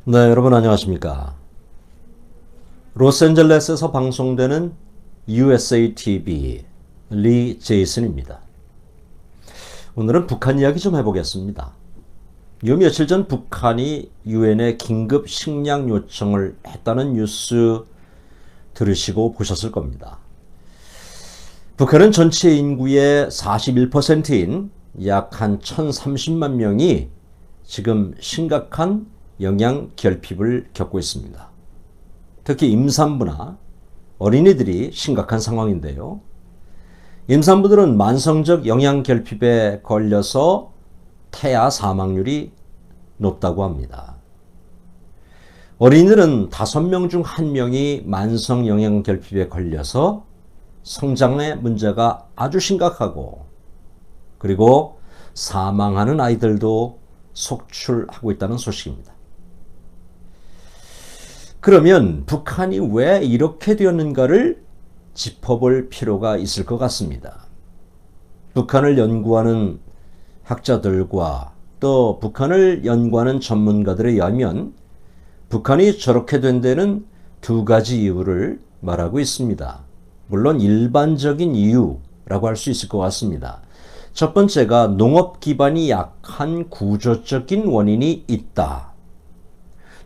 네, 여러분 안녕하십니까. 로스앤젤레스에서 방송되는 USA TV 리 제이슨입니다. 오늘은 북한 이야기 좀 해보겠습니다. 요 며칠 전 북한이 유엔에 긴급 식량 요청을 했다는 뉴스 들으시고 보셨을 겁니다. 북한은 전체 인구의 41%인 약 한 1030만 명이 지금 심각한 영양 결핍을 겪고 있습니다. 특히 임산부나 어린이들이 심각한 상황인데요. 임산부들은 만성적 영양 결핍에 걸려서 태아 사망률이 높다고 합니다. 어린이들은 5명 중 1명이 만성 영양 결핍에 걸려서 성장의 문제가 아주 심각하고, 그리고 사망하는 아이들도 속출하고 있다는 소식입니다. 그러면 북한이 왜 이렇게 되었는가를 짚어볼 필요가 있을 것 같습니다. 북한을 연구하는 학자들과 또 북한을 연구하는 전문가들에 의하면 북한이 저렇게 된 데는 2가지 이유를 말하고 있습니다. 물론 일반적인 이유라고 할 수 있을 것 같습니다. 첫 번째가 농업 기반이 약한 구조적인 원인이 있다.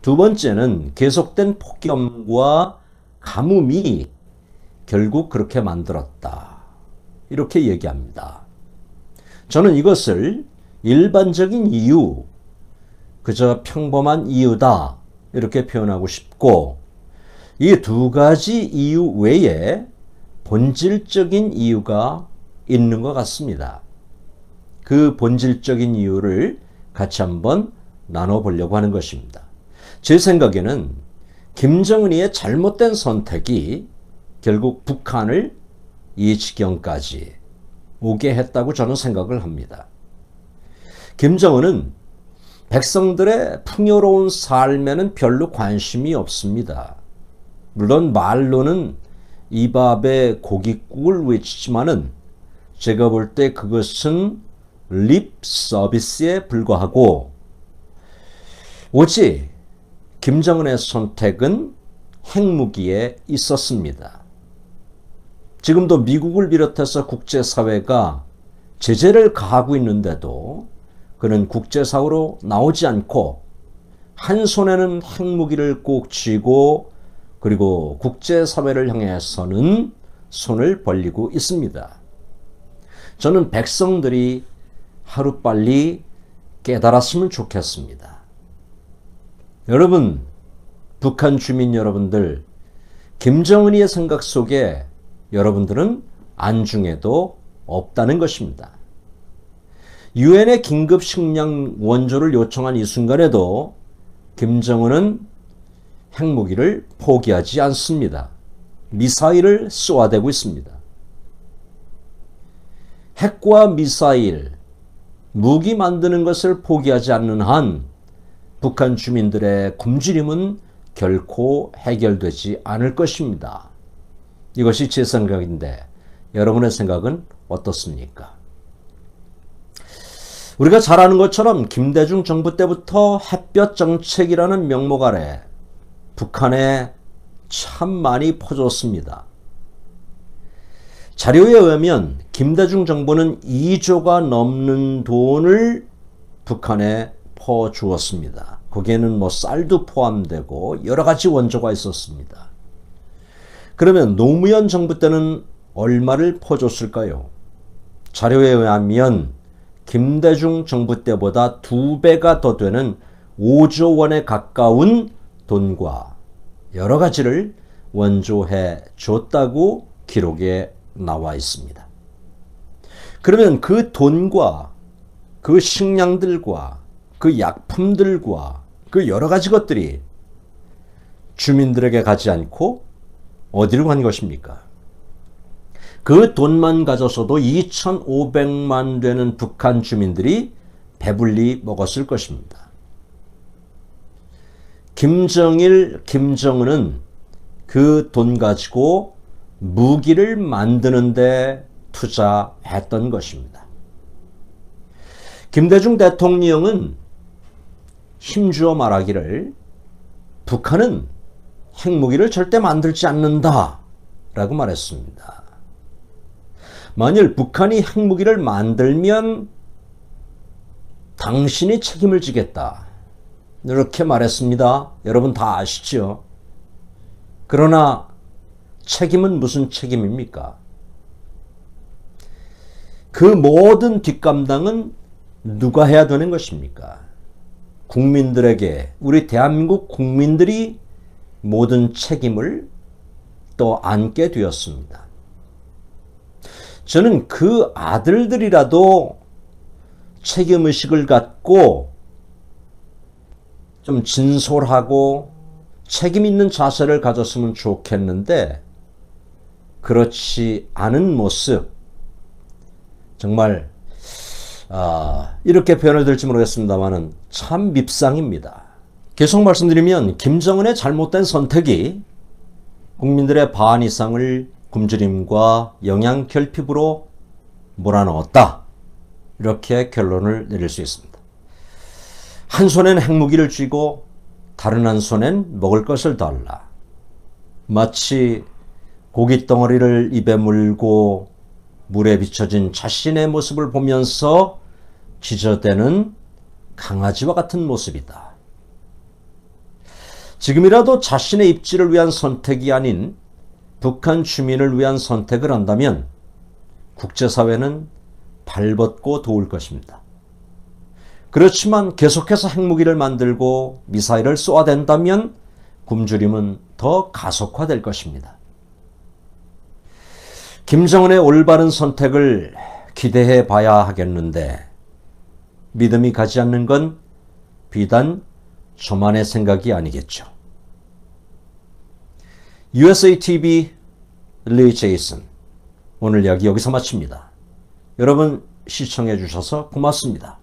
두 번째는 계속된 폭염과 가뭄이 결국 그렇게 만들었다. 이렇게 얘기합니다. 저는 이것을 일반적인 이유, 그저 평범한 이유다, 이렇게 표현하고 싶고, 이 2가지 이유 외에 본질적인 이유가 있는 것 같습니다. 그 본질적인 이유를 같이 한번 나눠보려고 하는 것입니다. 제 생각에는 김정은이의 잘못된 선택이 결국 북한을 이 지경까지 오게 했다고 저는 생각을 합니다. 김정은은 백성들의 풍요로운 삶에는 별로 관심이 없습니다. 물론 말로는 이 밥에 고깃국을 외치지만은 제가 볼 때 그것은 립 서비스에 불과하고, 오직 김정은의 선택은 핵무기에 있었습니다. 지금도 미국을 비롯해서 국제사회가 제재를 가하고 있는데도 그는 국제사회로 나오지 않고 한 손에는 핵무기를 꼭 쥐고, 그리고 국제사회를 향해서는 손을 벌리고 있습니다. 저는 백성들이 하루빨리 깨달았으면 좋겠습니다. 여러분, 북한 주민 여러분들, 김정은이의 생각 속에 여러분들은 안중에도 없다는 것입니다. 유엔의 긴급 식량 원조를 요청한 이 순간에도 김정은은 핵무기를 포기하지 않습니다. 미사일을 쏘아대고 있습니다. 핵과 미사일, 무기 만드는 것을 포기하지 않는 한 북한 주민들의 굶주림은 결코 해결되지 않을 것입니다. 이것이 제 생각인데 여러분의 생각은 어떻습니까? 우리가 잘 아는 것처럼 김대중 정부 때부터 햇볕 정책이라는 명목 아래 북한에 참 많이 퍼줬습니다. 자료에 의하면 김대중 정부는 2조가 넘는 돈을 북한에 퍼주었습니다. 거기에는 쌀도 포함되고 여러 가지 원조가 있었습니다. 그러면 노무현 정부 때는 얼마를 퍼줬을까요? 자료에 의하면 김대중 정부 때보다 2배가 더 되는 5조 원에 가까운 돈과 여러 가지를 원조해 줬다고 기록에 나와 있습니다. 그러면 그 돈과 그 식량들과 그 약품들과 그 여러 가지 것들이 주민들에게 가지 않고 어디로 간 것입니까? 그 돈만 가져서도 2,500만 되는 북한 주민들이 배불리 먹었을 것입니다. 김정일, 김정은은 그 돈 가지고 무기를 만드는 데 투자했던 것입니다. 김대중 대통령은 힘주어 말하기를 북한은 핵무기를 절대 만들지 않는다 라고 말했습니다. 만일 북한이 핵무기를 만들면 당신이 책임을 지겠다 이렇게 말했습니다. 여러분 다 아시죠? 그러나 책임은 무슨 책임입니까? 그 모든 뒷감당은 누가 해야 되는 것입니까? 국민들에게, 우리 대한민국 국민들이 모든 책임을 또 안게 되었습니다. 저는 그 아들들이라도 책임의식을 갖고 좀 진솔하고 책임 있는 자세를 가졌으면 좋겠는데 그렇지 않은 모습, 정말 이렇게 표현을 될지 모르겠습니다만 참 밉상입니다. 계속 말씀드리면 김정은의 잘못된 선택이 국민들의 반 이상을 굶주림과 영양 결핍으로 몰아넣었다. 이렇게 결론을 내릴 수 있습니다. 한 손엔 핵무기를 쥐고 다른 한 손엔 먹을 것을 달라. 마치 고깃덩어리를 입에 물고 물에 비춰진 자신의 모습을 보면서 지저대는 강아지와 같은 모습이다. 지금이라도 자신의 입지를 위한 선택이 아닌 북한 주민을 위한 선택을 한다면 국제사회는 발벗고 도울 것입니다. 그렇지만 계속해서 핵무기를 만들고 미사일을 쏘아댄다면 굶주림은 더 가속화될 것입니다. 김정은의 올바른 선택을 기대해 봐야 하겠는데 믿음이 가지 않는 건 비단 저만의 생각이 아니겠죠. USA TV 리 제이슨, 오늘 이야기 여기서 마칩니다. 여러분 시청해 주셔서 고맙습니다.